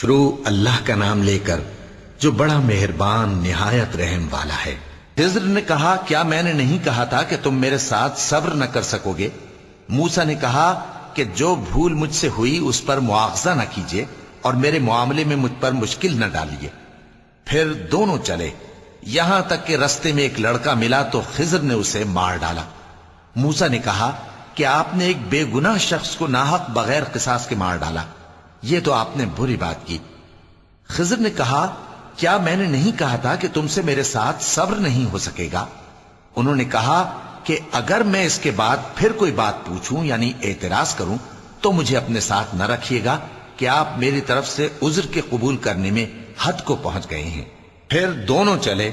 شروع اللہ کا نام لے کر جو بڑا مہربان نہایت رحم والا ہے۔ خضر نے کہا کیا میں نے نہیں کہا تھا کہ تم میرے ساتھ صبر نہ کر سکو گے؟ موسیٰ نے کہا کہ جو بھول مجھ سے ہوئی اس پر مواخذہ نہ کیجیے اور میرے معاملے میں مجھ پر مشکل نہ ڈالیے۔ پھر دونوں چلے، یہاں تک کہ رستے میں ایک لڑکا ملا تو خضر نے اسے مار ڈالا۔ موسیٰ نے کہا کہ آپ نے ایک بے گناہ شخص کو ناحق بغیر قصاص کے مار ڈالا، یہ تو آپ نے بری بات کی۔ خضر نے کہا کیا میں نے نہیں کہا تھا کہ تم سے میرے ساتھ صبر نہیں ہو سکے گا؟ انہوں نے کہا کہ اگر میں اس کے بعد پھر کوئی بات پوچھوں یعنی اعتراض کروں تو مجھے اپنے ساتھ نہ رکھیے گا کہ آپ میری طرف سے عذر کے قبول کرنے میں حد کو پہنچ گئے ہیں۔ پھر دونوں چلے،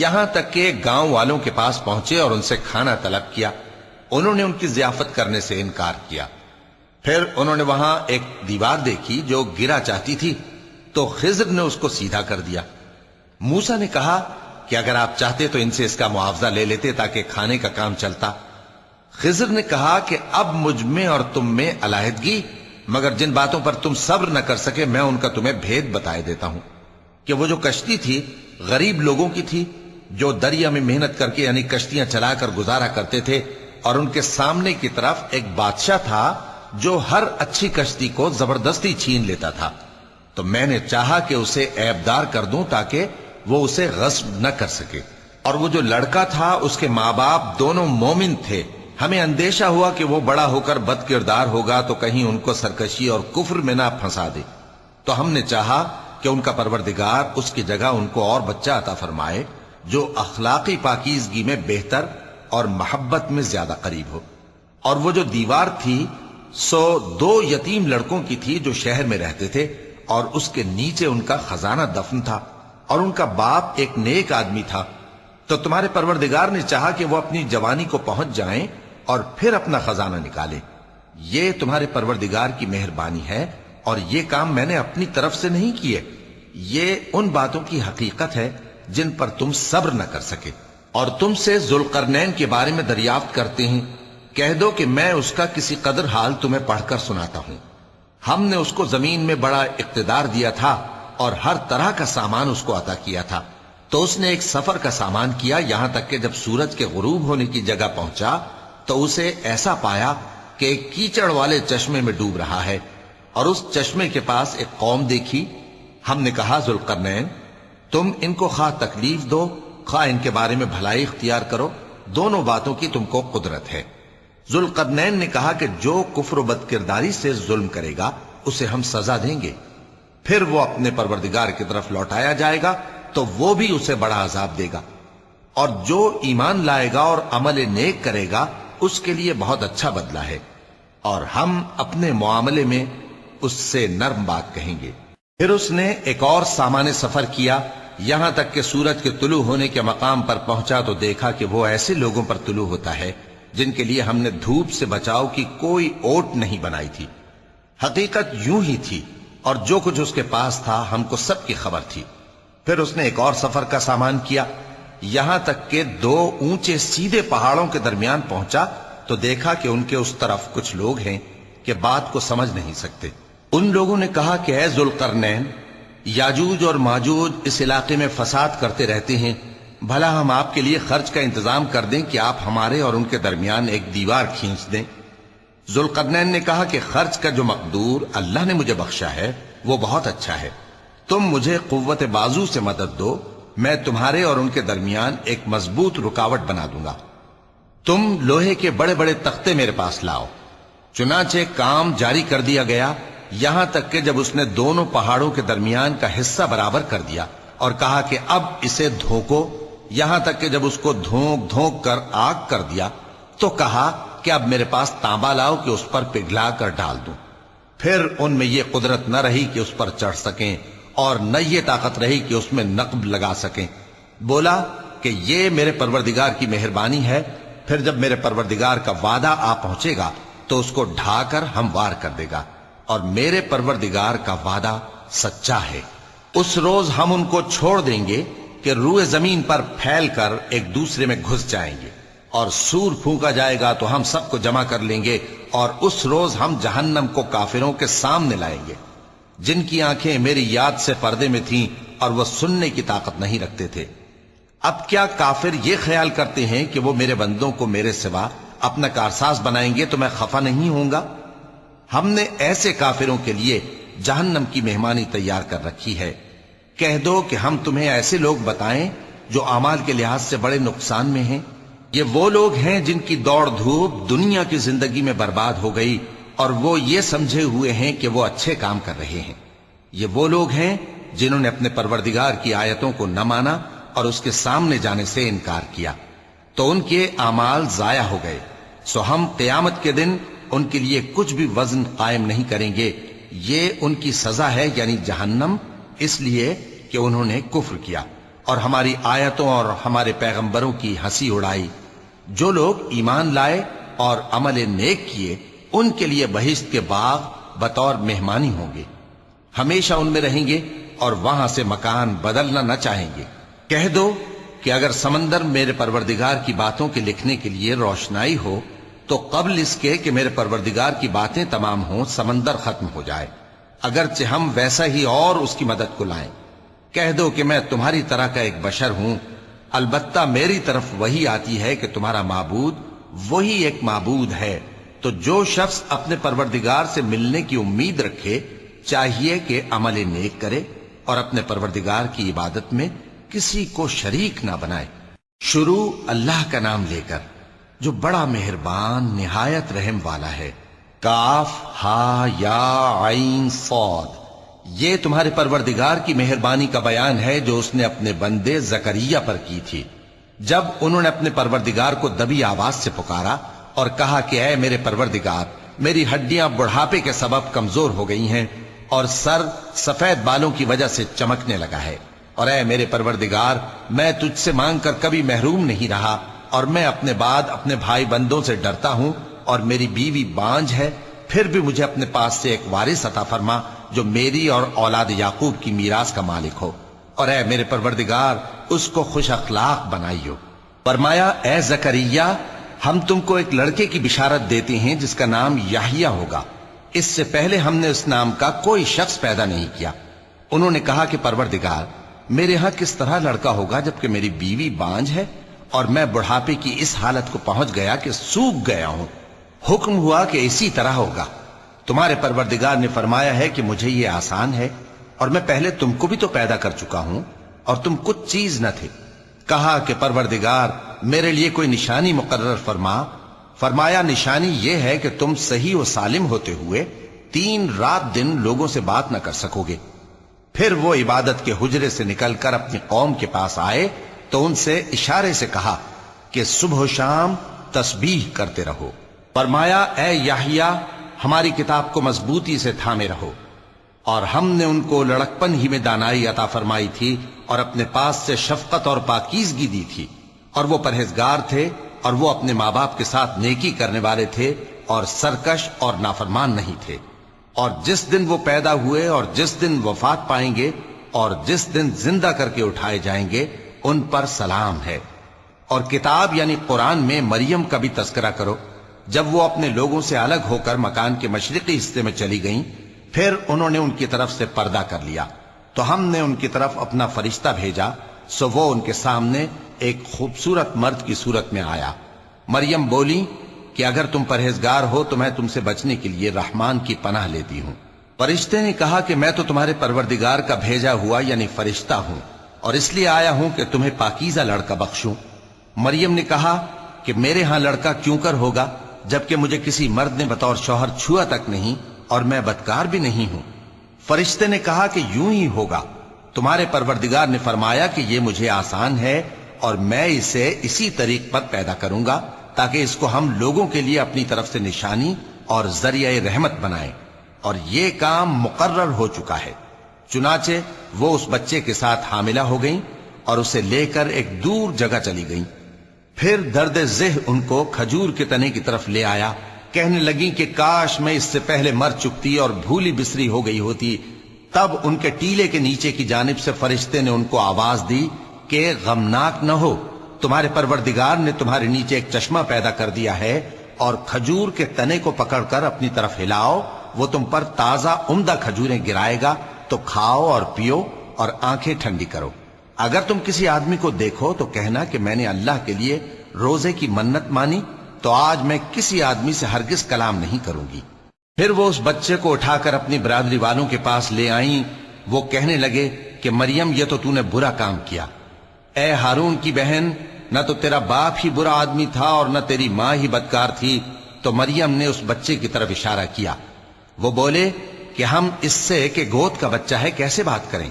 یہاں تک کہ گاؤں والوں کے پاس پہنچے اور ان سے کھانا طلب کیا۔ انہوں نے ان کی ضیافت کرنے سے انکار کیا۔ پھر انہوں نے وہاں ایک دیوار دیکھی جو گرا چاہتی تھی تو خضر نے اس کو سیدھا کر دیا۔ موسیٰ نے کہا کہ اگر آپ چاہتے تو ان سے اس کا معاوضہ لے لیتے تاکہ کھانے کا کام چلتا۔ خضر نے کہا کہ اب مجھ میں اور تم میں علیحدگی، مگر جن باتوں پر تم صبر نہ کر سکے میں ان کا تمہیں بھید بتائے دیتا ہوں کہ وہ جو کشتی تھی غریب لوگوں کی تھی جو دریا میں محنت کر کے یعنی کشتیاں چلا کر گزارا کرتے تھے، اور ان کے سامنے کی طرف ایک بادشاہ تھا جو ہر اچھی کشتی کو زبردستی چھین لیتا تھا، تو میں نے چاہا کہ اسے عیبدار کر دوں تاکہ وہ اسے غصب نہ کر سکے۔ اور وہ جو لڑکا تھا اس کے ماں باپ دونوں مومن تھے، ہمیں اندیشہ ہوا کہ وہ بڑا ہو کر بد کردار ہوگا تو کہیں ان کو سرکشی اور کفر میں نہ پھنسا دے، تو ہم نے چاہا کہ ان کا پروردگار اس کی جگہ ان کو اور بچہ عطا فرمائے جو اخلاقی پاکیزگی میں بہتر اور محبت میں زیادہ قریب ہو۔ اور وہ جو دیوار تھی سو 2 یتیم لڑکوں کی تھی جو شہر میں رہتے تھے، اور اس کے نیچے ان کا خزانہ دفن تھا، اور ان کا باپ ایک نیک آدمی تھا۔ تو تمہارے پروردگار نے چاہا کہ وہ اپنی جوانی کو پہنچ جائیں اور پھر اپنا خزانہ نکالے۔ یہ تمہارے پروردگار کی مہربانی ہے، اور یہ کام میں نے اپنی طرف سے نہیں کیے، یہ ان باتوں کی حقیقت ہے جن پر تم صبر نہ کر سکے۔ اور تم سے ذوالقرنین کے بارے میں دریافت کرتے ہیں، کہہ دو کہ میں اس کا کسی قدر حال تمہیں پڑھ کر سناتا ہوں۔ ہم نے اس کو زمین میں بڑا اقتدار دیا تھا اور ہر طرح کا سامان اس کو عطا کیا تھا، تو اس نے ایک سفر کا سامان کیا، یہاں تک کہ جب سورج کے غروب ہونے کی جگہ پہنچا تو اسے ایسا پایا کہ ایک کیچڑ والے چشمے میں ڈوب رہا ہے، اور اس چشمے کے پاس ایک قوم دیکھی۔ ہم نے کہا ذوالقرنین تم ان کو خواہ تکلیف دو خواہ ان کے بارے میں بھلائی اختیار کرو، دونوں باتوں کی تم کو قدرت ہے۔ ذوالقرنین نے کہا کہ جو کفر و بد کرداری سے ظلم کرے گا اسے ہم سزا دیں گے، پھر وہ اپنے پروردگار کی طرف لوٹایا جائے گا تو وہ بھی اسے بڑا عذاب دے گا، اور جو ایمان لائے گا اور عمل نیک کرے گا اس کے لیے بہت اچھا بدلہ ہے، اور ہم اپنے معاملے میں اس سے نرم بات کہیں گے۔ پھر اس نے ایک اور سامان سفر کیا، یہاں تک کہ سورج کے طلوع ہونے کے مقام پر پہنچا تو دیکھا کہ وہ ایسے لوگوں پر طلوع ہوتا ہے جن کے لیے ہم نے دھوپ سے بچاؤ کی کوئی اوٹ نہیں بنائی تھی۔ حقیقت یوں ہی تھی، اور جو کچھ اس کے پاس تھا ہم کو سب کی خبر تھی۔ پھر اس نے ایک اور سفر کا سامان کیا، یہاں تک کہ 2 اونچے سیدھے پہاڑوں کے درمیان پہنچا تو دیکھا کہ ان کے اس طرف کچھ لوگ ہیں کہ بات کو سمجھ نہیں سکتے۔ ان لوگوں نے کہا کہ اے ذوالقرنین، یاجوج اور ماجوج اس علاقے میں فساد کرتے رہتے ہیں، بھلا ہم آپ کے لیے خرچ کا انتظام کر دیں کہ آپ ہمارے اور ان کے درمیان ایک دیوار کھینچ دیں۔ ذوالقرنین نے کہا کہ خرچ کا جو مقدور اللہ نے مجھے بخشا ہے وہ بہت اچھا ہے، تم مجھے قوت بازو سے مدد دو، میں تمہارے اور ان کے درمیان ایک مضبوط رکاوٹ بنا دوں گا۔ تم لوہے کے بڑے بڑے تختے میرے پاس لاؤ۔ چنانچہ کام جاری کر دیا گیا، یہاں تک کہ جب اس نے دونوں پہاڑوں کے درمیان کا حصہ برابر کر دیا اور کہا کہ اب اسے دھوکو، یہاں تک کہ جب اس کو دھونک دھونک کر آگ کر دیا تو کہا کہ اب میرے پاس تانبا لاؤ کہ اس پر پگھلا کر ڈال دوں۔ پھر ان میں یہ قدرت نہ رہی کہ اس پر چڑھ سکیں، اور نہ یہ طاقت رہی کہ اس میں نقب لگا سکیں۔ بولا کہ یہ میرے پروردگار کی مہربانی ہے، پھر جب میرے پروردگار کا وعدہ آ پہنچے گا تو اس کو ڈھا کر ہموار کر دے گا، اور میرے پروردگار کا وعدہ سچا ہے۔ اس روز ہم ان کو چھوڑ دیں گے کہ روئے زمین پر پھیل کر ایک دوسرے میں گھس جائیں گے، اور سور پھونکا جائے گا تو ہم سب کو جمع کر لیں گے، اور اس روز ہم جہنم کو کافروں کے سامنے لائیں گے۔ جن کی آنکھیں میری یاد سے پردے میں تھیں اور وہ سننے کی طاقت نہیں رکھتے تھے۔ اب کیا کافر یہ خیال کرتے ہیں کہ وہ میرے بندوں کو میرے سوا اپنا کارساز بنائیں گے تو میں خفا نہیں ہوں گا؟ ہم نے ایسے کافروں کے لیے جہنم کی مہمانی تیار کر رکھی ہے۔ کہہ دو کہ ہم تمہیں ایسے لوگ بتائیں جو اعمال کے لحاظ سے بڑے نقصان میں ہیں۔ یہ وہ لوگ ہیں جن کی دوڑ دھوپ دنیا کی زندگی میں برباد ہو گئی اور وہ یہ سمجھے ہوئے ہیں کہ وہ اچھے کام کر رہے ہیں۔ یہ وہ لوگ ہیں جنہوں نے اپنے پروردگار کی آیتوں کو نہ مانا اور اس کے سامنے جانے سے انکار کیا، تو ان کے اعمال ضائع ہو گئے۔ سو ہم قیامت کے دن ان کے لیے کچھ بھی وزن قائم نہیں کریں گے۔ یہ ان کی سزا ہے، یعنی جہنم، اس لیے کہ انہوں نے کفر کیا اور ہماری آیتوں اور ہمارے پیغمبروں کی ہنسی اڑائی۔ جو لوگ ایمان لائے اور عمل نیک کیے ان کے لیے بہشت کے باغ بطور مہمانی ہوں گے، ہمیشہ ان میں رہیں گے اور وہاں سے مکان بدلنا نہ چاہیں گے۔ کہہ دو کہ اگر سمندر میرے پروردگار کی باتوں کے لکھنے کے لیے روشنائی ہو تو قبل اس کے کہ میرے پروردگار کی باتیں تمام ہوں سمندر ختم ہو جائے، اگرچہ ہم ویسا ہی اور اس کی مدد کو لائیں۔ کہہ دو کہ میں تمہاری طرح کا ایک بشر ہوں، البتہ میری طرف وہی آتی ہے کہ تمہارا معبود وہی ایک معبود ہے۔ تو جو شخص اپنے پروردگار سے ملنے کی امید رکھے چاہیے کہ عمل نیک کرے اور اپنے پروردگار کی عبادت میں کسی کو شریک نہ بنائے۔ شروع اللہ کا نام لے کر جو بڑا مہربان نہایت رحم والا ہے۔ کاف ہا یا عین صاد، یہ تمہارے پروردگار کی مہربانی کا بیان ہے جو اس نے اپنے بندے زکریا پر کی تھی، جب انہوں نے اپنے پروردگار کو دبی آواز سے پکارا اور کہا کہ اے میرے پروردگار، میری ہڈیاں بڑھاپے کے سبب کمزور ہو گئی ہیں اور سر سفید بالوں کی وجہ سے چمکنے لگا ہے، اور اے میرے پروردگار، میں تجھ سے مانگ کر کبھی محروم نہیں رہا اور میں اپنے بعد اپنے بھائی بندوں سے ڈرتا ہوں اور میری بیوی بانجھ ہے، پھر بھی مجھے اپنے پاس سے ایک وارث عطا فرما جو میری اور اولاد یعقوب کی میراث کا مالک ہو، اور اے میرے پروردگار اس کو خوش اخلاق بنائیو۔ فرمایا اے زکریا، ہم تم کو ایک لڑکے کی بشارت دیتے ہیں جس کا نام یحییٰ ہوگا، اس سے پہلے ہم نے اس نام کا کوئی شخص پیدا نہیں کیا۔ انہوں نے کہا کہ پروردگار، میرے ہاں کس طرح لڑکا ہوگا جبکہ میری بیوی بانجھ ہے اور میں بڑھاپے کی اس حالت کو پہنچ گیا کہ سوکھ گیا ہوں۔ حکم ہوا کہ اسی طرح ہوگا۔ تمہارے پروردگار نے فرمایا ہے کہ مجھے یہ آسان ہے اور میں پہلے تم کو بھی تو پیدا کر چکا ہوں اور تم کچھ چیز نہ تھے۔ کہا کہ پروردگار میرے لیے کوئی نشانی مقرر فرما۔ فرمایا نشانی یہ ہے کہ تم صحیح و سالم ہوتے ہوئے 3 رات دن لوگوں سے بات نہ کر سکو گے۔ پھر وہ عبادت کے حجرے سے نکل کر اپنی قوم کے پاس آئے تو ان سے اشارے سے کہا کہ صبح و شام تسبیح کرتے رہو۔ فرمایا اے یحییٰ، ہماری کتاب کو مضبوطی سے تھامے رہو، اور ہم نے ان کو لڑکپن ہی میں دانائی عطا فرمائی تھی اور اپنے پاس سے شفقت اور پاکیزگی دی تھی، اور وہ پرہیزگار تھے اور وہ اپنے ماں باپ کے ساتھ نیکی کرنے والے تھے اور سرکش اور نافرمان نہیں تھے۔ اور جس دن وہ پیدا ہوئے اور جس دن وفات پائیں گے اور جس دن زندہ کر کے اٹھائے جائیں گے ان پر سلام ہے۔ اور کتاب یعنی قرآن میں مریم کا بھی تذکرہ کرو، جب وہ اپنے لوگوں سے الگ ہو کر مکان کے مشرقی حصے میں چلی گئیں، پھر انہوں نے ان کی طرف سے پردہ کر لیا تو ہم نے ان کی طرف اپنا فرشتہ بھیجا، سو وہ ان کے سامنے ایک خوبصورت مرد کی صورت میں آیا۔ مریم بولی کہ اگر تم پرہیزگار ہو تو میں تم سے بچنے کے لیے رحمان کی پناہ لیتی ہوں۔ فرشتے نے کہا کہ میں تو تمہارے پروردگار کا بھیجا ہوا یعنی فرشتہ ہوں اور اس لیے آیا ہوں کہ تمہیں پاکیزہ لڑکا بخشوں۔ مریم نے کہا کہ میرے ہاں لڑکا کیوں کر ہوگا جبکہ مجھے کسی مرد نے بطور شوہر چھوا تک نہیں اور میں بدکار بھی نہیں ہوں۔ فرشتے نے کہا کہ یوں ہی ہوگا۔ تمہارے پروردگار نے فرمایا کہ یہ مجھے آسان ہے اور میں اسے اسی طریق پر پیدا کروں گا تاکہ اس کو ہم لوگوں کے لیے اپنی طرف سے نشانی اور ذریعہ رحمت بنائیں، اور یہ کام مقرر ہو چکا ہے۔ چنانچہ وہ اس بچے کے ساتھ حاملہ ہو گئیں اور اسے لے کر ایک دور جگہ چلی گئیں۔ پھر درد ذہ ان کو کھجور کے تنے کی طرف لے آیا، کہنے لگیں کہ کاش میں اس سے پہلے مر چکتی اور بھولی بسری ہو گئی ہوتی۔ تب ان کے ٹیلے کے نیچے کی جانب سے فرشتے نے ان کو آواز دی کہ غمناک نہ ہو، تمہارے پروردگار نے تمہارے نیچے ایک چشمہ پیدا کر دیا ہے، اور کھجور کے تنے کو پکڑ کر اپنی طرف ہلاؤ، وہ تم پر تازہ عمدہ کھجوریں گرائے گا، تو کھاؤ اور پیو اور آنکھیں ٹھنڈی کرو۔ اگر تم کسی آدمی کو دیکھو تو کہنا کہ میں نے اللہ کے لیے روزے کی منت مانی، تو آج میں کسی آدمی سے ہرگز کلام نہیں کروں گی۔ پھر وہ اس بچے کو اٹھا کر اپنی برادری والوں کے پاس لے آئیں۔ وہ کہنے لگے کہ مریم، یہ تو نے برا کام کیا۔ اے ہارون کی بہن، نہ تو تیرا باپ ہی برا آدمی تھا اور نہ تیری ماں ہی بدکار تھی۔ تو مریم نے اس بچے کی طرف اشارہ کیا۔ وہ بولے کہ ہم اس سے کہ گود کا بچہ ہے کیسے بات کریں؟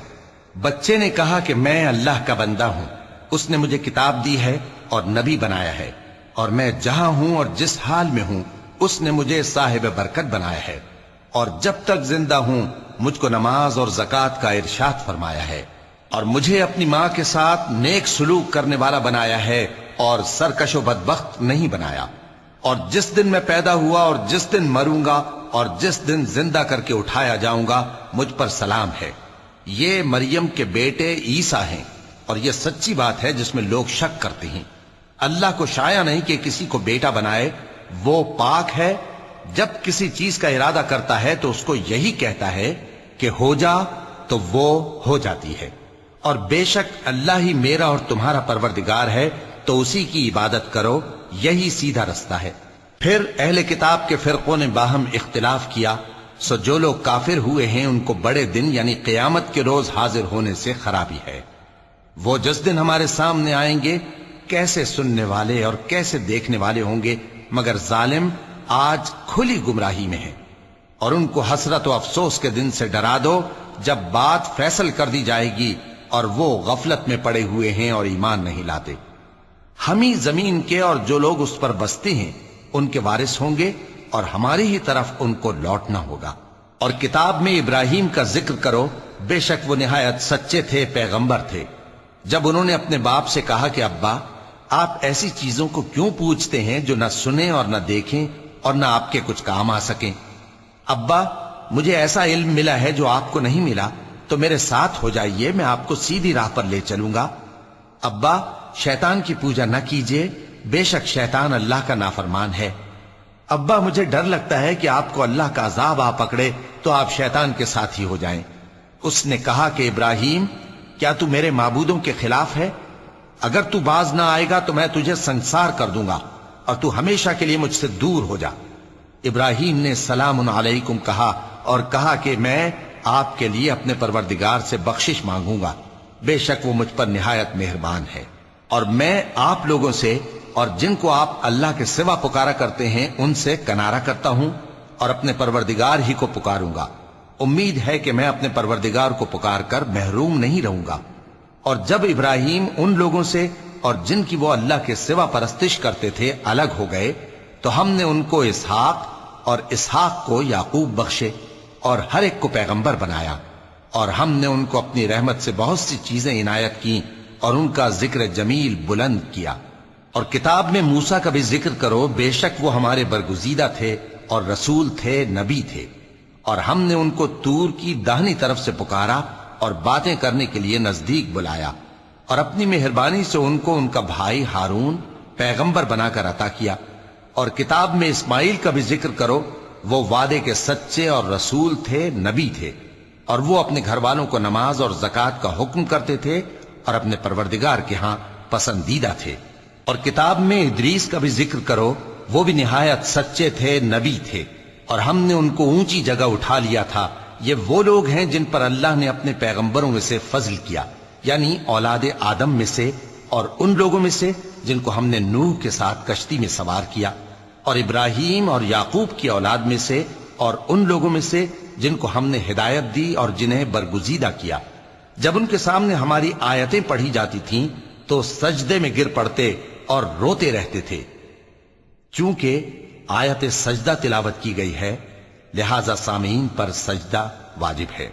بچے نے کہا کہ میں اللہ کا بندہ ہوں، اس نے مجھے کتاب دی ہے اور نبی بنایا ہے، اور میں جہاں ہوں اور جس حال میں ہوں اس نے مجھے صاحب برکت بنایا ہے، اور جب تک زندہ ہوں مجھ کو نماز اور زکوٰۃ کا ارشاد فرمایا ہے، اور مجھے اپنی ماں کے ساتھ نیک سلوک کرنے والا بنایا ہے اور سرکش و بدبخت نہیں بنایا، اور جس دن میں پیدا ہوا اور جس دن مروں گا اور جس دن زندہ کر کے اٹھایا جاؤں گا مجھ پر سلام ہے۔ یہ مریم کے بیٹے عیسیٰ ہیں، اور یہ سچی بات ہے جس میں لوگ شک کرتے ہیں۔ اللہ کو شایع نہیں کہ کسی کو بیٹا بنائے، وہ پاک ہے۔ جب کسی چیز کا ارادہ کرتا ہے تو اس کو یہی کہتا ہے کہ ہو جا، تو وہ ہو جاتی ہے۔ اور بے شک اللہ ہی میرا اور تمہارا پروردگار ہے، تو اسی کی عبادت کرو، یہی سیدھا رستہ ہے۔ پھر اہل کتاب کے فرقوں نے باہم اختلاف کیا، سو جو لوگ کافر ہوئے ہیں ان کو بڑے دن یعنی قیامت کے روز حاضر ہونے سے خرابی ہے۔ وہ جس دن ہمارے سامنے آئیں گے کیسے سننے والے اور کیسے دیکھنے والے ہوں گے، مگر ظالم آج کھلی گمراہی میں ہے۔ اور ان کو حسرت و افسوس کے دن سے ڈرا دو جب بات فیصل کر دی جائے گی اور وہ غفلت میں پڑے ہوئے ہیں اور ایمان نہیں لاتے۔ ہم ہی زمین کے اور جو لوگ اس پر بستے ہیں ان کے وارث ہوں گے، اور ہماری ہی طرف ان کو لوٹنا ہوگا۔ اور کتاب میں ابراہیم کا ذکر کرو، بے شک وہ نہایت سچے تھے، پیغمبر تھے۔ جب انہوں نے اپنے باپ سے کہا کہ ابا، آپ ایسی چیزوں کو کیوں پوچھتے ہیں جو نہ سنیں اور نہ دیکھیں اور نہ آپ کے کچھ کام آ سکیں؟ ابا، مجھے ایسا علم ملا ہے جو آپ کو نہیں ملا، تو میرے ساتھ ہو جائیے، میں آپ کو سیدھی راہ پر لے چلوں گا۔ ابا، شیطان کی پوجا نہ کیجیے، بے شک شیطان اللہ کا نافرمان ہے۔ ابا، مجھے ڈر لگتا ہے کہ آپ کو اللہ کا عذاب آ پکڑے تو آپ شیطان کے ساتھ ہی ہو جائیں۔ اس نے کہا کہ ابراہیم، کیا تو میرے معبودوں کے خلاف ہے؟ اگر تو باز نہ آئے گا تو میں تجھے سنسار کر دوں گا اور تو ہمیشہ کے لیے مجھ سے دور ہو جا۔ ابراہیم نے سلام علیکم کہا اور کہا کہ میں آپ کے لیے اپنے پروردگار سے بخشش مانگوں گا، بے شک وہ مجھ پر نہایت مہربان ہے۔ اور میں آپ لوگوں سے اور جن کو آپ اللہ کے سوا پکارا کرتے ہیں ان سے کنارہ کرتا ہوں اور اپنے پروردگار ہی کو پکاروں گا۔ امید ہے کہ میں اپنے پروردگار کو پکار کر محروم نہیں رہوں گا۔ اور جب ابراہیم ان لوگوں سے اور جن کی وہ اللہ کے سوا پرستش کرتے تھے الگ ہو گئے تو ہم نے ان کو اسحاق اور اسحاق کو یعقوب بخشے اور ہر ایک کو پیغمبر بنایا، اور ہم نے ان کو اپنی رحمت سے بہت سی چیزیں عنایت کی اور ان کا ذکر جمیل بلند کیا۔ اور کتاب میں موسیٰ کا بھی ذکر کرو، بے شک وہ ہمارے برگزیدہ تھے اور رسول تھے، نبی تھے، اور ہم نے ان کو طور کی داہنی طرف سے پکارا اور باتیں کرنے کے لیے نزدیک بلایا، اور اپنی مہربانی سے ان کو ان کا بھائی ہارون پیغمبر بنا کر عطا کیا۔ اور کتاب میں اسماعیل کا بھی ذکر کرو، وہ وعدے کے سچے اور رسول تھے، نبی تھے، اور وہ اپنے گھر والوں کو نماز اور زکوٰۃ کا حکم کرتے تھے اور اپنے پروردگار کے ہاں پسندیدہ تھے۔ اور کتاب میں ادریس کا بھی ذکر کرو، وہ بھی نہایت سچے تھے، نبی تھے، اور ہم نے ان کو اونچی جگہ اٹھا لیا تھا۔ یہ وہ لوگ ہیں جن پر اللہ نے اپنے پیغمبروں میں سے فضل کیا، یعنی اولاد آدم میں سے، اور ان لوگوں میں سے جن کو ہم نے نوح کے ساتھ کشتی میں سوار کیا، اور ابراہیم اور یعقوب کی اولاد میں سے، اور ان لوگوں میں سے جن کو ہم نے ہدایت دی اور جنہیں برگزیدہ کیا۔ جب ان کے سامنے ہماری آیتیں پڑھی جاتی تھیں تو سجدے میں گر پڑتے اور روتے رہتے تھے۔ چونکہ آیت سجدہ تلاوت کی گئی ہے لہذا سامعین پر سجدہ واجب ہے۔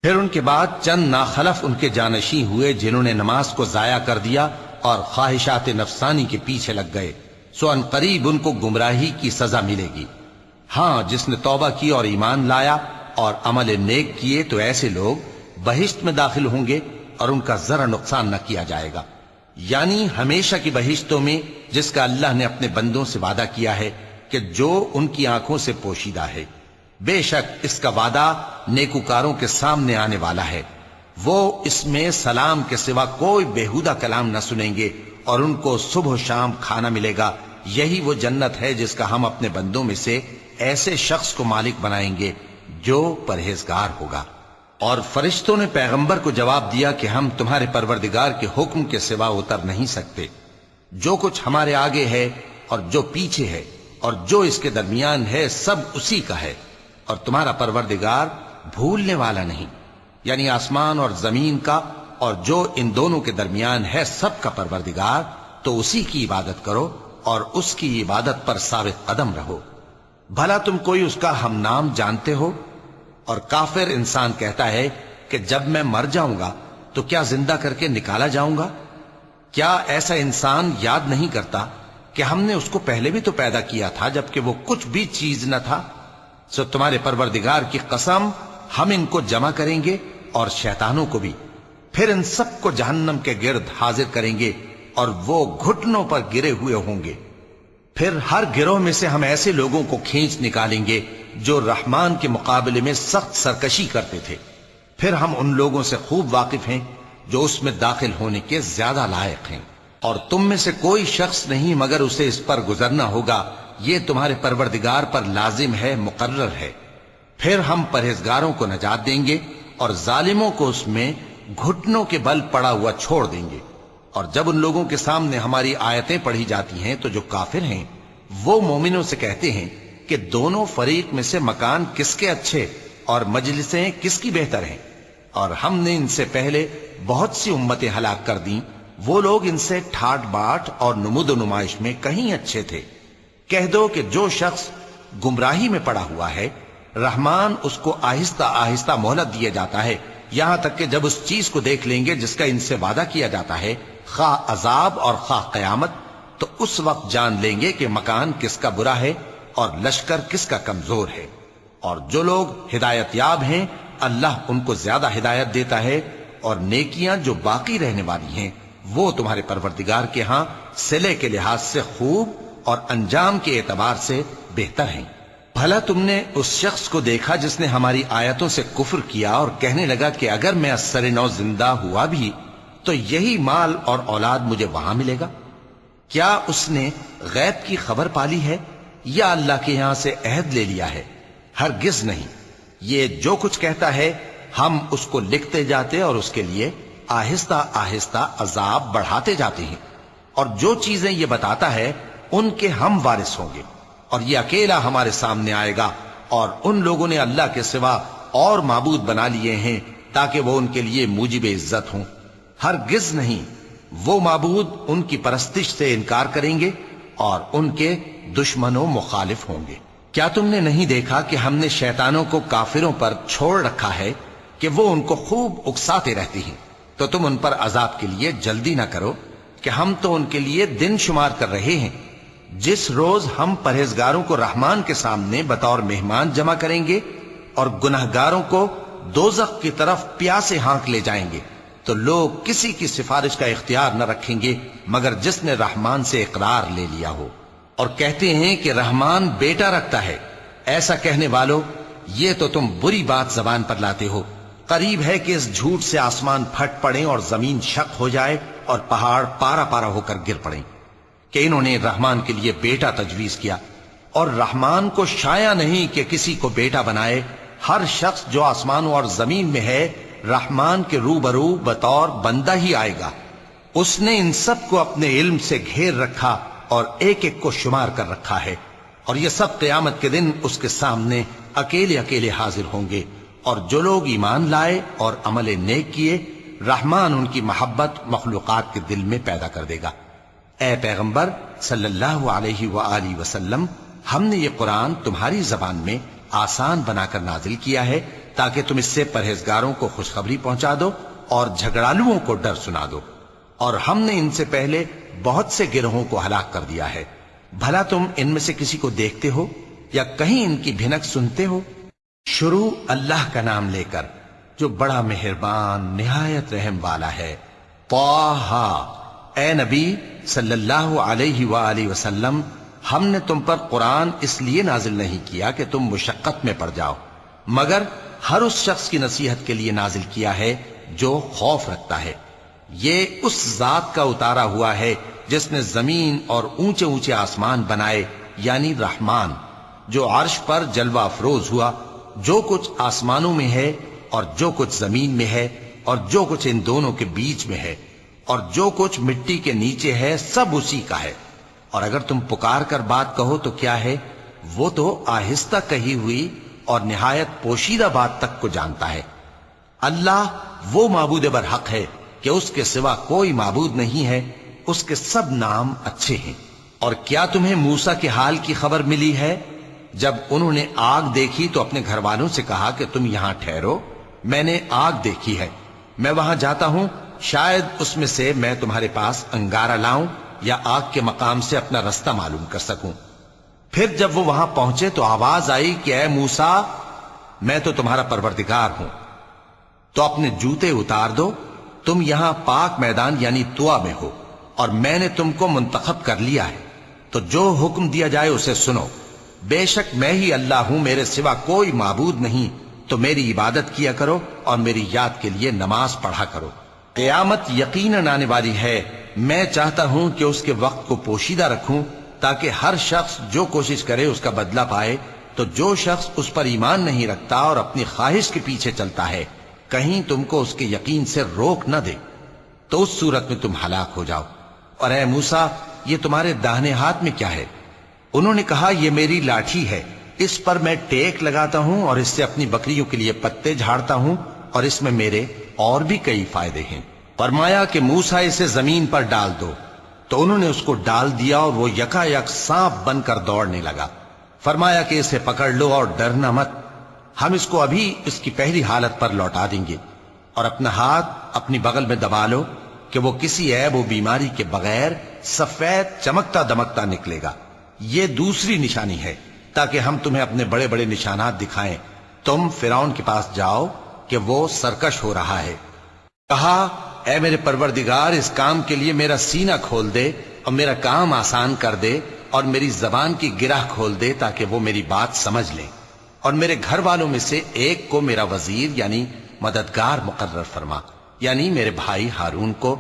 پھر ان کے بعد چند ناخلف ان کے جانشین ہوئے جنہوں نے نماز کو ضائع کر دیا اور خواہشات نفسانی کے پیچھے لگ گئے، سو ان قریب ان کو گمراہی کی سزا ملے گی۔ ہاں، جس نے توبہ کی اور ایمان لایا اور عمل نیک کیے تو ایسے لوگ بہشت میں داخل ہوں گے اور ان کا ذرا نقصان نہ کیا جائے گا، یعنی ہمیشہ کی بہشتوں میں جس کا اللہ نے اپنے بندوں سے وعدہ کیا ہے کہ جو ان کی آنکھوں سے پوشیدہ ہے۔ بے شک اس کا وعدہ نیکوکاروں کے سامنے آنے والا ہے، وہ اس میں سلام کے سوا کوئی بیہودہ کلام نہ سنیں گے اور ان کو صبح و شام کھانا ملے گا۔ یہی وہ جنت ہے جس کا ہم اپنے بندوں میں سے ایسے شخص کو مالک بنائیں گے جو پرہیزگار ہوگا۔ اور فرشتوں نے پیغمبر کو جواب دیا کہ ہم تمہارے پروردگار کے حکم کے سوا اتر نہیں سکتے، جو کچھ ہمارے آگے ہے اور جو پیچھے ہے اور جو اس کے درمیان ہے سب اسی کا ہے، اور تمہارا پروردگار بھولنے والا نہیں، یعنی آسمان اور زمین کا اور جو ان دونوں کے درمیان ہے سب کا پروردگار، تو اسی کی عبادت کرو اور اس کی عبادت پر ثابت قدم رہو۔ بھلا تم کوئی اس کا ہم نام جانتے ہو؟ اور کافر انسان کہتا ہے کہ جب میں مر جاؤں گا تو کیا زندہ کر کے نکالا جاؤں گا؟ کیا ایسا انسان یاد نہیں کرتا کہ ہم نے اس کو پہلے بھی تو پیدا کیا تھا جبکہ وہ کچھ بھی چیز نہ تھا؟ سو تمہارے پروردگار کی قسم ہم ان کو جمع کریں گے اور شیطانوں کو بھی، پھر ان سب کو جہنم کے گرد حاضر کریں گے اور وہ گھٹنوں پر گرے ہوئے ہوں گے۔ پھر ہر گروہ میں سے ہم ایسے لوگوں کو کھینچ نکالیں گے جو رحمان کے مقابلے میں سخت سرکشی کرتے تھے، پھر ہم ان لوگوں سے خوب واقف ہیں جو اس میں داخل ہونے کے زیادہ لائق ہیں، اور تم میں سے کوئی شخص نہیں مگر اسے اس پر گزرنا ہوگا، یہ تمہارے پروردگار پر لازم ہے، مقرر ہے۔ پھر ہم پرہیزگاروں کو نجات دیں گے اور ظالموں کو اس میں گھٹنوں کے بل پڑا ہوا چھوڑ دیں گے۔ اور جب ان لوگوں کے سامنے ہماری آیتیں پڑھی جاتی ہیں تو جو کافر ہیں وہ مومنوں سے کہتے ہیں کہ دونوں فریق میں سے مکان کس کے اچھے اور مجلسیں کس کی بہتر ہیں، اور ہم نے ان سے پہلے بہت سی امتیں ہلاک کر دیں، وہ لوگ ان سے ٹھاٹ باٹ اور نمود و نمائش میں کہیں اچھے تھے۔ کہہ دو کہ جو شخص گمراہی میں پڑا ہوا ہے رحمان اس کو آہستہ آہستہ مہلت دیا جاتا ہے، یہاں تک کہ جب اس چیز کو دیکھ لیں گے جس کا ان سے وعدہ کیا جاتا ہے، خواہ عذاب اور خواہ قیامت، تو اس وقت جان لیں گے کہ مکان کس کا برا ہے اور لشکر کس کا کمزور ہے۔ اور جو لوگ ہدایت یاب ہیں اللہ ان کو زیادہ ہدایت دیتا ہے، اور نیکیاں جو باقی رہنے والی ہیں وہ تمہارے پروردگار کے ہاں صلے کے لحاظ سے خوب اور انجام کے اعتبار سے بہتر ہیں۔ بھلا تم نے اس شخص کو دیکھا جس نے ہماری آیتوں سے کفر کیا اور کہنے لگا کہ اگر میں ازسر نو زندہ ہوا بھی تو یہی مال اور اولاد مجھے وہاں ملے گا؟ کیا اس نے غیب کی خبر پالی ہے یا اللہ کے یہاں سے عہد لے لیا ہے؟ ہرگز نہیں، یہ جو کچھ کہتا ہے ہم اس کو لکھتے جاتے اور اس کے لیے آہستہ آہستہ عذاب بڑھاتے جاتے ہیں، اور جو چیزیں یہ بتاتا ہے ان کے ہم وارث ہوں گے، اور یہ اکیلا ہمارے سامنے آئے گا، اور ان لوگوں نے اللہ کے سوا اور معبود بنا لیے ہیں تاکہ وہ ان کے لیے موجب عزت ہوں۔ ہرگز نہیں، وہ معبود ان کی پرستش سے انکار کریں گے اور ان کے دشمنوں مخالف ہوں گے۔ کیا تم نے نہیں دیکھا کہ ہم نے شیطانوں کو کافروں پر چھوڑ رکھا ہے کہ وہ ان کو خوب اکساتے رہتی ہیں؟ تو تم ان پر عذاب کے لیے جلدی نہ کرو کہ ہم تو ان کے لیے دن شمار کر رہے ہیں، جس روز ہم پرہیزگاروں کو رحمان کے سامنے بطور مہمان جمع کریں گے اور گناہگاروں کو دوزخ کی طرف پیاسے ہانک لے جائیں گے، تو لوگ کسی کی سفارش کا اختیار نہ رکھیں گے مگر جس نے رحمان سے اقرار لے لیا ہو، اور کہتے ہیں کہ رحمان بیٹا رکھتا ہے۔ ایسا کہنے والوں، یہ تو تم بری بات زبان پر لاتے ہو۔ قریب ہے کہ اس جھوٹ سے آسمان پھٹ پڑیں اور زمین شق ہو جائے اور پہاڑ پارا پارا ہو کر گر پڑیں، کہ انہوں نے رحمان کے لیے بیٹا تجویز کیا، اور رحمان کو شایع نہیں کہ کسی کو بیٹا بنائے۔ ہر شخص جو آسمانوں اور زمین میں ہے رحمان کے روبرو بطور بندہ ہی آئے گا۔ اس نے ان سب کو اپنے علم سے گھیر رکھا اور ایک ایک کو شمار کر رکھا ہے، اور یہ سب قیامت کے دن اس کے سامنے اکیلے اکیلے حاضر ہوں گے۔ اور جو لوگ ایمان لائے اور عمل نیک کیے رحمان ان کی محبت مخلوقات کے دل میں پیدا کر دے گا۔ اے پیغمبر صلی اللہ علیہ وآلہ وسلم، ہم نے یہ قرآن تمہاری زبان میں آسان بنا کر نازل کیا ہے تاکہ تم اس سے پرہیزگاروں کو خوشخبری پہنچا دو اور جھگڑالوؤں کو ڈر سنا دو، اور ہم نے ان سے پہلے بہت سے گروہوں کو ہلاک کر دیا ہے۔ بھلا تم ان میں سے کسی کو دیکھتے ہو یا کہیں ان کی بھنک سنتے ہو؟ شروع اللہ کا نام لے کر جو بڑا مہربان نہایت رحم والا ہے۔ طٰہٰ، اے نبی صلی اللہ علیہ وآلہ وسلم، ہم نے تم پر قرآن اس لیے نازل نہیں کیا کہ تم مشقت میں پڑ جاؤ، مگر ہر اس شخص کی نصیحت کے لیے نازل کیا ہے جو خوف رکھتا ہے۔ یہ اس ذات کا اتارا ہوا ہے جس نے زمین اور اونچے اونچے آسمان بنائے، یعنی رحمان، جو عرش پر جلوہ افروز ہوا۔ جو کچھ آسمانوں میں ہے اور جو کچھ زمین میں ہے اور جو کچھ ان دونوں کے بیچ میں ہے اور جو کچھ مٹی کے نیچے ہے، سب اسی کا ہے۔ اور اگر تم پکار کر بات کہو تو کیا ہے، وہ تو آہستہ کہی ہوئی اور نہایت پوشیدہ بات تک کو جانتا ہے۔ اللہ وہ معبود برحق ہے کہ اس کے سوا کوئی معبود نہیں ہے، اس کے سب نام اچھے ہیں۔ اور کیا تمہیں موسیٰ کے حال کی خبر ملی ہے؟ جب انہوں نے آگ دیکھی تو اپنے گھر والوں سے کہا کہ تم یہاں ٹھہرو، میں نے آگ دیکھی ہے، میں وہاں جاتا ہوں، شاید اس میں سے میں تمہارے پاس انگارہ لاؤں یا آگ کے مقام سے اپنا رستہ معلوم کر سکوں۔ پھر جب وہ وہاں پہنچے تو آواز آئی کہ اے موسیٰ، میں تو تمہارا پروردگار ہوں، تو اپنے جوتے اتار دو، تم یہاں پاک میدان یعنی طوا میں ہو، اور میں نے تم کو منتخب کر لیا ہے، تو جو حکم دیا جائے اسے سنو۔ بے شک میں ہی اللہ ہوں، میرے سوا کوئی معبود نہیں، تو میری عبادت کیا کرو اور میری یاد کے لیے نماز پڑھا کرو۔ قیامت یقیناً آنے والی ہے، میں چاہتا ہوں کہ اس کے وقت کو پوشیدہ رکھوں تاکہ ہر شخص جو کوشش کرے اس کا بدلہ پائے۔ تو جو شخص اس پر ایمان نہیں رکھتا اور اپنی خواہش کے پیچھے چلتا ہے، کہیں تم کو اس کے یقین سے روک نہ دے، تو اس صورت میں تم ہلاک ہو جاؤ۔ اور اے موسیٰ، یہ تمہارے داہنے ہاتھ میں کیا ہے؟ انہوں نے کہا، یہ میری لاٹھی ہے، اس پر میں ٹیک لگاتا ہوں اور اس سے اپنی بکریوں کے لیے پتے جھاڑتا ہوں، اور اس میں میرے اور بھی کئی فائدے ہیں۔ فرمایا کہ موسیٰ اسے زمین پر ڈال دو، تو انہوں نے اس کو ڈال دیا اور وہ یکا یک سانپ بن کر دوڑنے لگا۔ فرمایا کہ اسے پکڑ لو اور ڈرنا مت، ہم اس کو ابھی اس کی پہلی حالت پر لوٹا دیں گے، اور اپنا ہاتھ اپنی بغل میں دبا لو کہ وہ کسی عیب و بیماری کے بغیر سفید چمکتا دمکتا نکلے گا۔ یہ دوسری نشانی ہے تاکہ ہم تمہیں اپنے بڑے بڑے نشانات دکھائیں۔ تم فرعون کے پاس جاؤ کہ وہ سرکش ہو رہا ہے۔ کہا، اے میرے پروردگار، اس کام کے لیے میرا سینہ کھول دے اور میرا کام آسان کر دے، اور میری زبان کی گرہ کھول دے تاکہ وہ میری بات سمجھ لیں، اور میرے گھر والوں میں سے ایک کو میرا وزیر یعنی مددگار مقرر فرما، یعنی میرے بھائی ہارون کو۔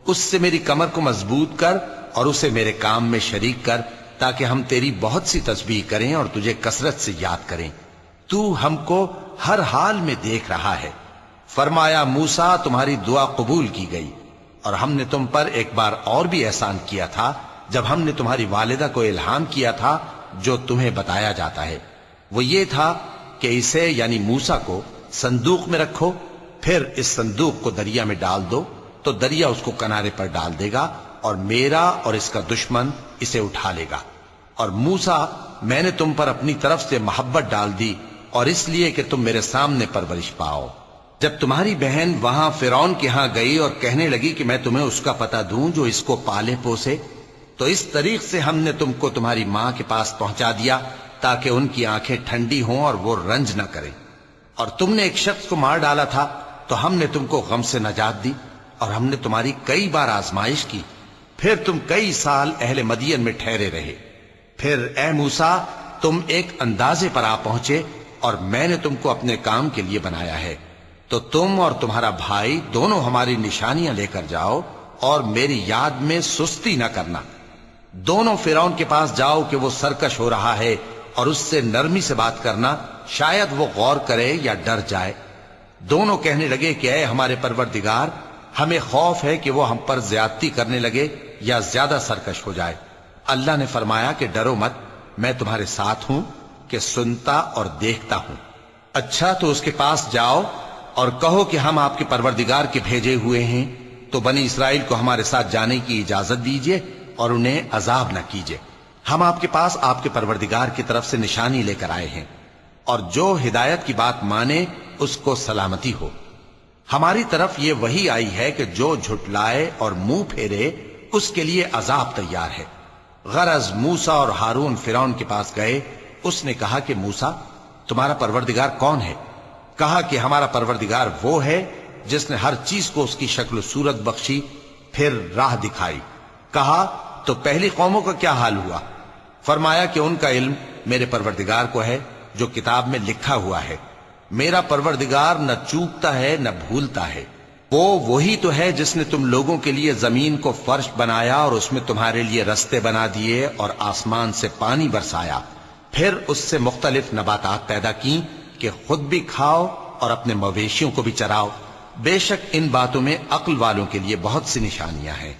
اس سے میری کمر کو مضبوط کر اور اسے میرے کام میں شریک کر، تاکہ ہم تیری بہت سی تسبیح کریں اور تجھے کثرت سے یاد کریں، تو ہم کو ہر حال میں دیکھ رہا ہے۔ فرمایا، موسیٰ، تمہاری دعا قبول کی گئی، اور ہم نے تم پر ایک بار اور بھی احسان کیا تھا جب ہم نے تمہاری والدہ کو الہام کیا تھا جو تمہیں بتایا جاتا ہے۔ وہ یہ تھا کہ اسے یعنی موسیٰ کو صندوق میں رکھو، پھر اس صندوق کو دریا میں ڈال دو، تو دریا اس کو کنارے پر ڈال دے گا، اور میرا اور اس کا دشمن اسے اٹھا لے گا۔ اور موسیٰ، میں نے تم پر اپنی طرف سے محبت ڈال دی، اور اس لیے کہ تم میرے سامنے پرورش پاؤ۔ جب تمہاری بہن وہاں فرعون کے ہاں گئی اور کہنے لگی کہ میں تمہیں اس کا پتہ دوں جو اس کو پالے پوسے، تو اس طریق سے ہم نے تم کو تمہاری ماں کے پاس پہنچا دیا تاکہ ان کی آنکھیں ٹھنڈی ہوں اور وہ رنج نہ کریں۔ اور تم نے ایک شخص کو مار ڈالا تھا تو ہم نے تم کو غم سے نجات دی، اور ہم نے تمہاری کئی بار آزمائش کی، پھر تم کئی سال اہل مدین میں ٹھہرے رہے۔ پھر اے موسیٰ، تم ایک اندازے پر آ پہنچے، اور میں نے تم کو اپنے کام کے لیے بنایا ہے، تو تم اور تمہارا بھائی دونوں ہماری نشانیاں لے کر جاؤ، اور میری یاد میں سستی نہ کرنا۔ دونوں فرعون کے پاس جاؤ کہ وہ سرکش ہو رہا ہے، اور اس سے نرمی سے بات کرنا، شاید وہ غور کرے یا ڈر جائے۔ دونوں کہنے لگے کہ اے ہمارے پروردگار، ہمیں خوف ہے کہ وہ ہم پر زیادتی کرنے لگے یا زیادہ سرکش ہو جائے۔ اللہ نے فرمایا کہ ڈرو مت، میں تمہارے ساتھ ہوں کہ سنتا اور دیکھتا ہوں۔ اچھا، تو اس کے پاس جاؤ اور کہو کہ ہم آپ کے پروردگار کے بھیجے ہوئے ہیں، تو بنی اسرائیل کو ہمارے ساتھ جانے کی اجازت دیجیے اور انہیں عذاب نہ کیجیے۔ ہم آپ کے پاس آپ کے پروردگار کی طرف سے نشانی لے کر آئے ہیں، اور جو ہدایت کی بات مانے اس کو سلامتی ہو۔ ہماری طرف یہ وحی آئی ہے کہ جو جھٹلائے اور منہ پھیرے اس کے لیے عذاب تیار ہے۔ غرض موسیٰ اور ہارون فرعون کے پاس گئے۔ اس نے کہا کہ موسیٰ، تمہارا پروردگار کون ہے؟ کہا کہ ہمارا پروردگار وہ ہے جس نے ہر چیز کو اس کی شکل و صورت بخشی، پھر راہ دکھائی۔ کہا، تو پہلی قوموں کا کیا حال ہوا؟ فرمایا کہ ان کا علم میرے پروردگار کو ہے جو کتاب میں لکھا ہوا ہے. میرا پروردگار نہ چوکتا ہے نہ بھولتا ہے. وہ وہی تو ہے جس نے تم لوگوں کے لیے زمین کو فرش بنایا اور اس میں تمہارے لیے رستے بنا دیے اور آسمان سے پانی برسایا، پھر اس سے مختلف نباتات پیدا کی کہ خود بھی کھاؤ اور اپنے مویشیوں کو بھی چراؤ. بے شک ان باتوں میں عقل والوں کے لیے بہت سی نشانیاں ہیں.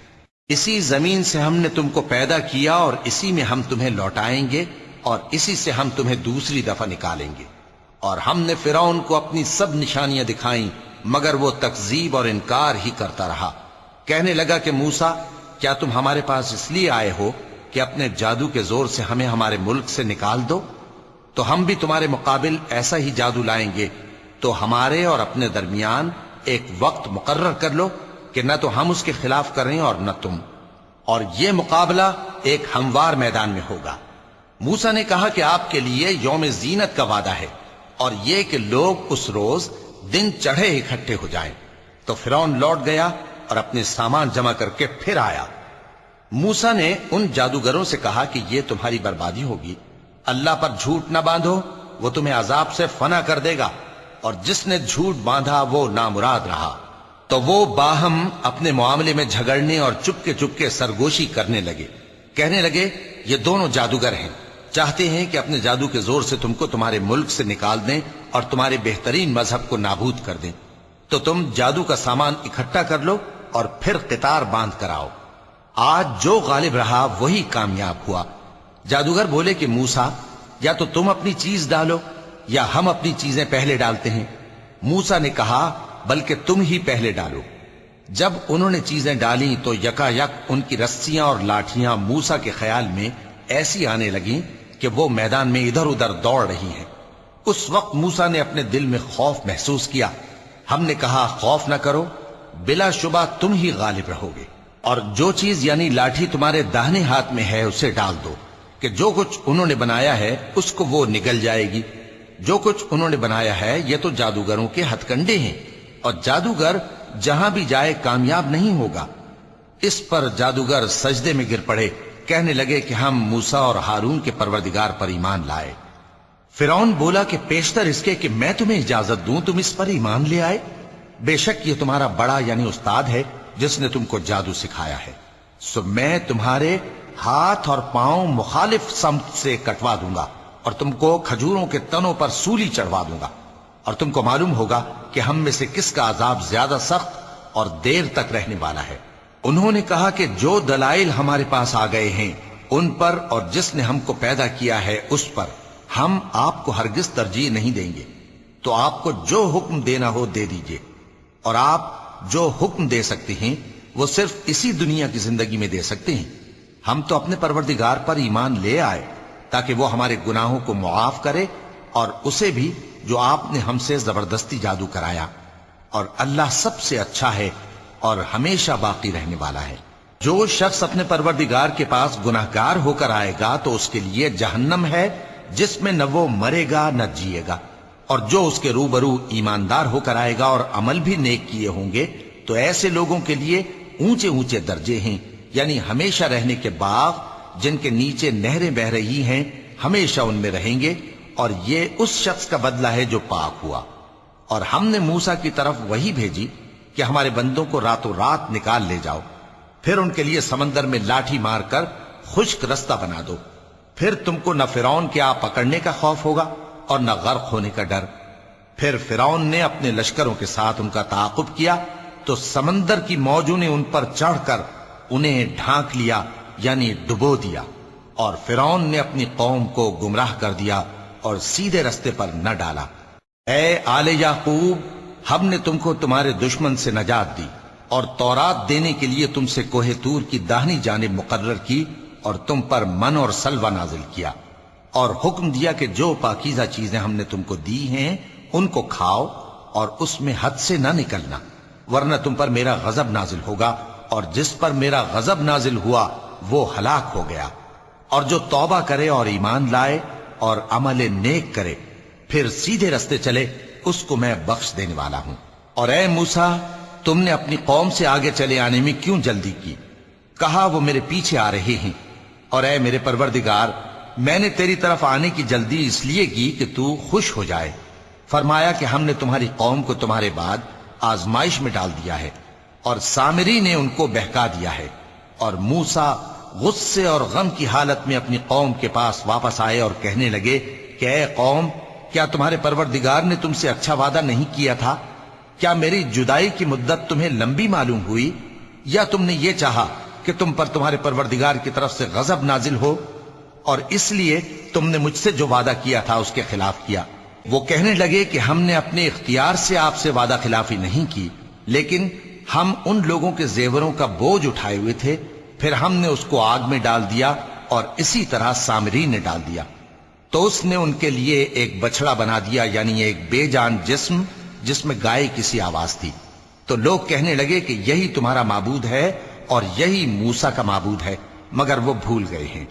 اسی زمین سے ہم نے تم کو پیدا کیا اور اسی میں ہم تمہیں لوٹائیں گے اور اسی سے ہم تمہیں دوسری دفعہ نکالیں گے. اور ہم نے فرعون کو اپنی سب نشانیاں دکھائیں مگر وہ تکذیب اور انکار ہی کرتا رہا. کہنے لگا کہ موسیٰ، کیا تم ہمارے پاس اس لیے آئے ہو کہ اپنے جادو کے زور سے ہمیں ہمارے ملک سے نکال دو؟ تو ہم بھی تمہارے مقابل ایسا ہی جادو لائیں گے. تو ہمارے اور اپنے درمیان ایک وقت مقرر کر لو کہ نہ تو ہم اس کے خلاف کریں اور نہ تم، اور یہ مقابلہ ایک ہموار میدان میں ہوگا. موسیٰ نے کہا کہ آپ کے لیے یوم زینت کا وعدہ ہے اور یہ کہ لوگ اس روز دن چڑھے اکٹھے ہو جائیں. تو فرعون لوٹ گیا اور اپنے سامان جمع کر کے پھر آیا. موسیٰ نے ان جادوگروں سے کہا کہ یہ تمہاری بربادی ہوگی. اللہ پر جھوٹ نہ باندھو، وہ تمہیں عذاب سے فنا کر دے گا، اور جس نے جھوٹ باندھا وہ نامراد رہا. تو وہ باہم اپنے معاملے میں جھگڑنے اور چپکے سرگوشی کرنے لگے. کہنے لگے یہ دونوں جادوگر ہیں، چاہتے ہیں کہ اپنے جادو کے زور سے تم کو تمہارے ملک سے نکال دیں اور تمہارے بہترین مذہب کو نابود کر دیں. تو تم جادو کا سامان اکٹھا کر لو اور پھر قطار باندھ کر آؤ. آج جو غالب رہا وہی کامیاب ہوا. جادوگر بولے کہ موسیٰ، یا تو تم اپنی چیز ڈالو یا ہم اپنی چیزیں پہلے ڈالتے ہیں. موسیٰ نے کہا بلکہ تم ہی پہلے ڈالو. جب انہوں نے چیزیں ڈالیں تو یکا یک ان کی رسیاں اور لاٹھیاں موسیٰ کے خیال میں ایسی آنے لگیں کہ وہ میدان میں ادھر ادھر دوڑ رہی ہیں. اس وقت موسیٰ نے اپنے دل میں خوف محسوس کیا. ہم نے کہا خوف نہ کرو، بلا شبہ تم ہی غالب رہو گے، اور جو چیز یعنی لاٹھی تمہارے داہنے ہاتھ میں ہے اسے ڈال دو کہ جو کچھ انہوں نے بنایا ہے اس کو وہ نگل جائے گی. جو کچھ انہوں نے بنایا ہے یہ تو جادوگروں کے ہتھ کنڈے ہیں، اور جادوگر جہاں بھی جائے کامیاب نہیں ہوگا. اس پر جادوگر سجدے میں گر پڑے، کہنے لگے کہ ہم موسیٰ اور ہارون کے پروردگار پر ایمان لائے. فرعون بولا کہ پیشتر اس کے کہ میں تمہیں اجازت دوں تم اس پر ایمان لے آئے. بے شک یہ تمہارا بڑا یعنی استاد ہے جس نے تم کو جادو سکھایا ہے. سو میں تمہارے ہاتھ اور پاؤں مخالف سمت سے کٹوا دوں گا اور تم کو کھجوروں کے تنوں پر سولی چڑھوا دوں گا، اور تم کو معلوم ہوگا کہ ہم میں سے کس کا عذاب زیادہ سخت اور دیر تک رہنے والا ہے. انہوں نے کہا کہ جو دلائل ہمارے پاس آ گئے ہیں ان پر اور جس نے ہم کو پیدا کیا ہے اس پر ہم آپ کو ہرگز ترجیح نہیں دیں گے. تو آپ کو جو حکم دینا ہو دے دیجئے، اور آپ جو حکم دے سکتے ہیں وہ صرف اسی دنیا کی زندگی میں دے سکتے ہیں. ہم تو اپنے پروردگار پر ایمان لے آئے تاکہ وہ ہمارے گناہوں کو معاف کرے اور اسے بھی جو آپ نے ہم سے زبردستی جادو کرایا. اور اللہ سب سے اچھا ہے اور ہمیشہ باقی رہنے والا ہے. جو شخص اپنے پروردگار کے پاس گناہگار ہو کر آئے گا تو اس کے لیے جہنم ہے جس میں نہ وہ مرے گا نہ جیے گا، اور جو اس کے روبرو ایماندار ہو کر آئے گا اور عمل بھی نیک کیے ہوں گے تو ایسے لوگوں کے لیے اونچے اونچے درجے ہیں، یعنی ہمیشہ رہنے کے باغ جن کے نیچے نہریں بہ رہی ہیں، ہمیشہ ان میں رہیں گے. اور یہ اس شخص کا بدلہ ہے جو پاک ہوا. اور ہم نے موسیٰ کی طرف وہی بھیجی کہ ہمارے بندوں کو راتوں رات نکال لے جاؤ، پھر ان کے لیے سمندر میں لاٹھی مار کر خشک رستہ بنا دو. پھر تم کو نہ فرعون کے آ پکڑنے کا خوف ہوگا اور نہ غرق ہونے کا ڈر. پھر فرعون نے اپنے لشکروں کے ساتھ ان کا تعاقب کیا تو سمندر کی موجوں نے ان پر چڑھ کر انہیں ڈھانک لیا یعنی ڈبو دیا، اور فرعون نے اپنی قوم کو گمراہ کر دیا اور سیدھے رستے پر نہ ڈالا. اے آل یعقوب، ہم نے تم کو تمہارے دشمن سے نجات دی اور تورات دینے کے لیے تم سے کوہ طور کی داہنی جانب مقرر کی اور تم پر من اور سلوہ نازل کیا، اور حکم دیا کہ جو پاکیزہ چیزیں ہم نے تم کو دی ہیں ان کو کھاؤ اور اس میں حد سے نہ نکلنا، ورنہ تم پر میرا غضب نازل ہوگا، اور جس پر میرا غضب نازل ہوا وہ ہلاک ہو گیا. اور جو توبہ کرے اور ایمان لائے اور عمل نیک کرے پھر سیدھے رستے چلے اس کو میں بخش دینے والا ہوں. اور اے موسیٰ، تم نے اپنی قوم سے آگے چلے آنے میں کیوں جلدی کی؟ کہا وہ میرے پیچھے آ رہے ہیں. اور اے میرے پروردگار، میں نے تیری طرف آنے کی جلدی اس لیے کی کہ تو خوش ہو جائے۔ فرمایا کہ ہم نے تمہاری قوم کو تمہارے بعد آزمائش میں ڈال دیا ہے، اور سامری نے ان کو بہکا دیا ہے۔ اور موسیٰ غصے اور غم کی حالت میں اپنی قوم کے پاس واپس آئے اور کہنے لگے کہ اے قوم، کیا تمہارے پروردگار نے تم سے اچھا وعدہ نہیں کیا تھا؟ کیا میری جدائی کی مدت تمہیں لمبی معلوم ہوئی، یا تم نے یہ چاہا کہ تم پر تمہارے پروردگار کی طرف سے غضب نازل ہو، اور اس لیے تم نے مجھ سے جو وعدہ کیا تھا اس کے خلاف کیا؟ وہ کہنے لگے کہ ہم نے اپنے اختیار سے آپ سے وعدہ خلافی نہیں کی، لیکن ہم ان لوگوں کے زیوروں کا بوجھ اٹھائے ہوئے تھے، پھر ہم نے اس کو آگ میں ڈال دیا، اور اسی طرح سامری نے ڈال دیا۔ تو اس نے ان کے لیے ایک بچڑا بنا دیا، یعنی ایک بے جان جسم جس میں گائے کسی آواز تھی۔ تو لوگ کہنے لگے کہ یہی تمہارا معبود ہے اور یہی موسیٰ کا معبود ہے، مگر وہ بھول گئے ہیں۔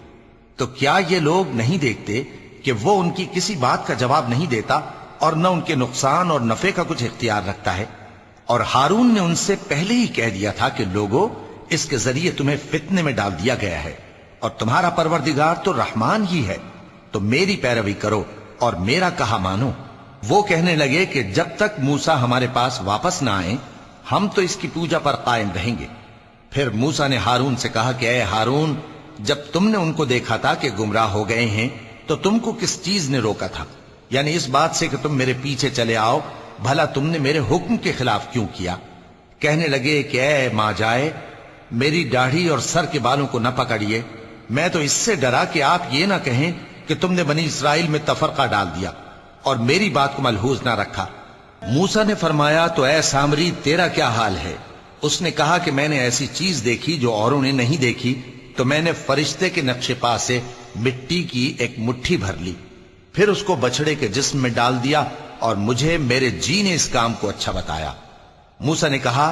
تو کیا یہ لوگ نہیں دیکھتے کہ وہ ان کی کسی بات کا جواب نہیں دیتا، اور نہ ان کے نقصان اور نفع کا کچھ اختیار رکھتا ہے؟ اور ہارون نے ان سے پہلے ہی کہہ دیا تھا کہ لوگوں، اس کے ذریعے تمہیں فتنے میں ڈال دیا گیا ہے، اور تمہارا پروردگار تو رحمان ہی ہے، تو میری پیروی کرو اور میرا کہا مانو۔ وہ کہنے لگے کہ جب تک موسیٰ ہمارے پاس واپس نہ آئیں ہم تو اس کی پوجا پر قائم رہیں گے۔ پھر موسیٰ نے ہارون سے کہا کہ اے ہارون، جب تم نے ان کو دیکھا تھا کہ گمراہ ہو گئے ہیں تو تم کو کس چیز نے روکا تھا؟ یعنی اس بات سے کہ تم میرے پیچھے چلے آؤ، بھلا تم نے میرے حکم کے خلاف کیوں کیا؟ کہنے لگے کہ اے ماں جائے، میری داڑھی اور سر کے بالوں کو نہ پکڑیے، میں تو اس سے ڈرا کہ آپ یہ نہ کہیں کہ تم نے بنی اسرائیل میں تفرقہ ڈال دیا اور میری بات کو ملحوظ نہ رکھا۔ موسیٰ نے فرمایا تو اے سامری، تیرا کیا حال ہے؟ اس نے کہا کہ میں نے ایسی چیز دیکھی جو اوروں نے نہیں دیکھی، تو میں نے فرشتے کے نقش پا سے مٹی کی ایک مٹھی بھر لی، پھر اس کو بچڑے کے جسم میں ڈال دیا، اور مجھے میرے جی نے اس کام کو اچھا بتایا۔ موسیٰ نے کہا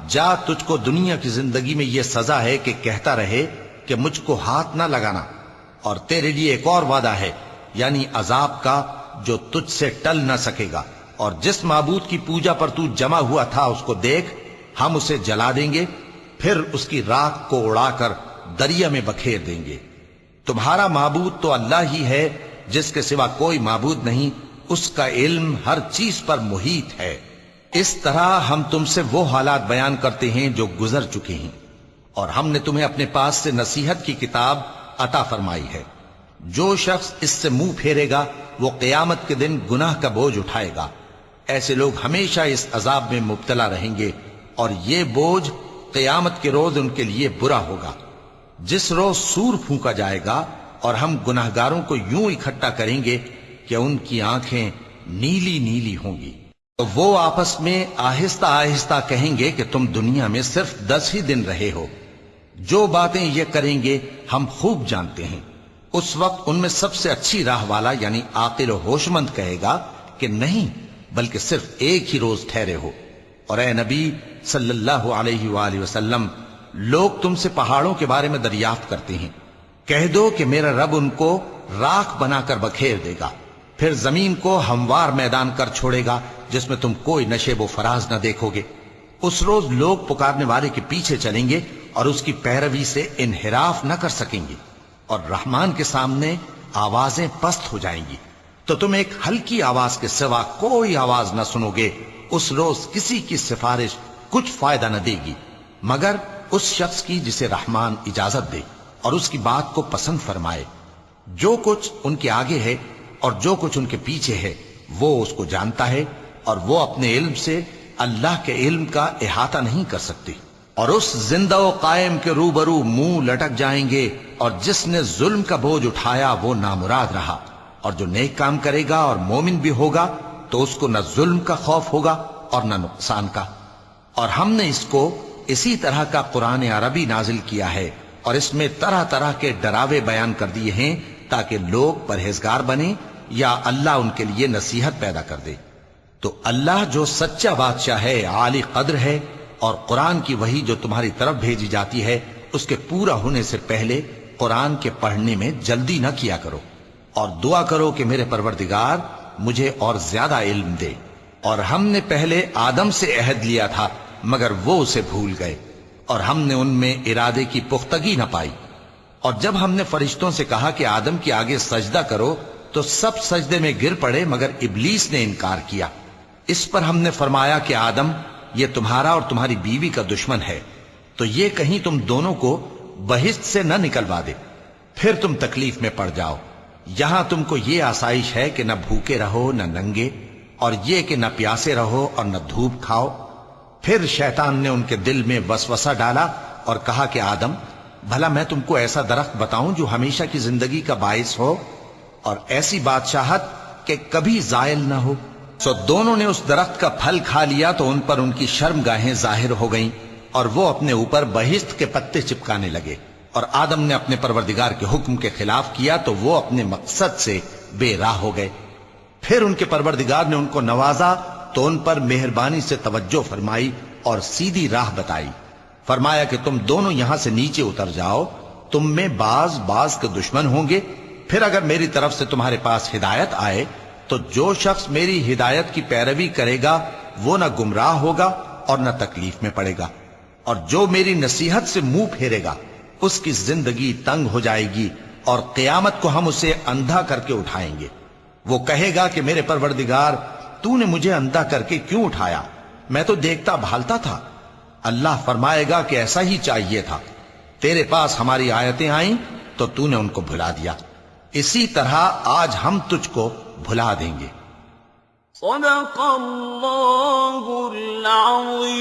جا، تجھ کو دنیا کی زندگی میں یہ سزا ہے کہ کہتا رہے کہ مجھ کو ہاتھ نہ لگانا، اور تیرے لیے ایک اور وعدہ ہے، یعنی عذاب کا جو تجھ سے ٹل نہ سکے گا، اور جس معبود کی پوجا پر تو جمع ہوا تھا اس کو دیکھ، ہم اسے جلا دیں گے، پھر اس کی راکھ کو اڑا کر دریا میں بکھیر دیں گے۔ تمہارا معبود تو اللہ ہی ہے، جس کے سوا کوئی معبود نہیں، اس کا علم ہر چیز پر محیط ہے۔ اس طرح ہم تم سے وہ حالات بیان کرتے ہیں جو گزر چکے ہیں، اور ہم نے تمہیں اپنے پاس سے نصیحت کی کتاب عطا فرمائی ہے۔ جو شخص اس سے منہ پھیرے گا وہ قیامت کے دن گناہ کا بوجھ اٹھائے گا۔ ایسے لوگ ہمیشہ اس عذاب میں مبتلا رہیں گے، اور یہ بوجھ قیامت کے روز ان کے لیے برا ہوگا، جس روز سور پھونکا جائے گا، اور ہم گناہگاروں کو یوں اکٹھا کریں گے کہ ان کی آنکھیں نیلی نیلی ہوں گی۔ تو وہ آپس میں آہستہ آہستہ کہیں گے کہ تم دنیا میں صرف 10 ہی دن رہے ہو، جو باتیں یہ کریں گے ہم خوب جانتے ہیں۔ اس وقت ان میں سب سے اچھی راہ والا یعنی عاقل و ہوش مند کہے گا کہ نہیں، بلکہ صرف ایک ہی روز ٹھہرے ہو۔ اور اے نبی صلی اللہ علیہ وآلہ وسلم، لوگ تم سے پہاڑوں کے بارے میں دریافت کرتے ہیں، کہہ دو کہ میرا رب ان کو راکھ بنا کر بکھیر دے گا، پھر زمین کو ہموار میدان کر چھوڑے گا جس میں تم کوئی نشیب و فراز نہ دیکھو گے۔ اس روز لوگ پکارنے والے کے پیچھے چلیں گے اور اس کی پیروی سے انحراف نہ کر سکیں گے، اور رحمان کے سامنے آوازیں پست ہو جائیں گی، تو تم ایک ہلکی آواز کے سوا کوئی آواز نہ سنو گے۔ اس روز کسی کی سفارش کچھ فائدہ نہ دے گی مگر اس شخص کی جسے رحمان اجازت دے اور اس کی بات کو پسند فرمائے۔ جو کچھ ان کے آگے ہے اور جو کچھ ان کے پیچھے ہے وہ اس کو جانتا ہے، اور وہ اپنے علم سے اللہ کے علم کا احاطہ نہیں کر سکتی۔ اور اس زندہ و قائم کے روبرو منہ لٹک جائیں گے، اور جس نے ظلم کا بوجھ اٹھایا وہ نامراد رہا، اور جو نیک کام کرے گا اور مومن بھی ہوگا تو اس کو نہ ظلم کا خوف ہوگا اور نہ نقصان کا۔ اور ہم نے اس کو اسی طرح کا قرآن عربی نازل کیا ہے، اور اس میں طرح طرح کے ڈراوے بیان کر دیے ہیں تاکہ لوگ پرہیزگار بنیں یا اللہ ان کے لیے نصیحت پیدا کر دے۔ تو اللہ جو سچا بادشاہ ہے، عالی قدر ہے، اور قرآن کی وحی جو تمہاری طرف بھیجی جاتی ہے اس کے پورا ہونے سے پہلے قرآن کے پڑھنے میں جلدی نہ کیا کرو، اور دعا کرو کہ میرے پروردگار مجھے اور زیادہ علم دے۔ اور ہم نے پہلے آدم سے عہد لیا تھا مگر وہ اسے بھول گئے، اور ہم نے ان میں ارادے کی پختگی نہ پائی۔ اور جب ہم نے فرشتوں سے کہا کہ آدم کے آگے سجدہ کرو تو سب سجدے میں گر پڑے مگر ابلیس نے انکار کیا۔ اس پر ہم نے فرمایا کہ آدم، یہ تمہارا اور تمہاری بیوی کا دشمن ہے، تو یہ کہیں تم دونوں کو بہشت سے نہ نکلوا دے، پھر تم تکلیف میں پڑ جاؤ۔ یہاں تم کو یہ آسائش ہے کہ نہ بھوکے رہو نہ ننگے، اور یہ کہ نہ پیاسے رہو اور نہ دھوپ کھاؤ۔ پھر شیطان نے ان کے دل میں وسوسہ ڈالا اور کہا کہ آدم، بھلا میں تم کو ایسا درخت بتاؤں جو ہمیشہ کی زندگی کا باعث ہو اور ایسی بادشاہت کہ کبھی زائل نہ ہو؟ سو دونوں نے اس درخت کا پھل کھا لیا تو ان پر ان کی شرم گاہیں ظاہر ہو گئیں اور وہ اپنے اوپر بہشت کے پتے چپکانے لگے، اور آدم نے اپنے پروردگار کے حکم کے خلاف کیا تو وہ اپنے مقصد سے بے راہ ہو گئے۔ پھر ان کے پروردگار نے ان کو نوازا تو ان پر مہربانی سے توجہ فرمائی اور سیدھی راہ بتائی۔ فرمایا کہ تم دونوں یہاں سے نیچے اتر جاؤ، تم میں بعض کے دشمن ہوں گے، پھر اگر میری طرف سے تمہارے پاس ہدایت آئے تو جو شخص میری ہدایت کی پیروی کرے گا وہ نہ گمراہ ہوگا اور نہ تکلیف میں پڑے گا، اور جو میری نصیحت سے منہ پھیرے گا اس کی زندگی تنگ ہو جائے گی، اور قیامت کو ہم اسے اندھا کر کے اٹھائیں گے۔ وہ کہے گا کہ میرے پروردگار، تو نے مجھے اندھا کر کے کیوں اٹھایا؟ میں تو دیکھتا بھالتا تھا۔ اللہ فرمائے گا کہ ایسا ہی چاہیے تھا، تیرے پاس ہماری آیتیں آئیں تو تو نے ان کو بھلا دیا، اسی طرح آج ہم تجھ کو بھلا دیں گے۔ صدق اللہ العظیم۔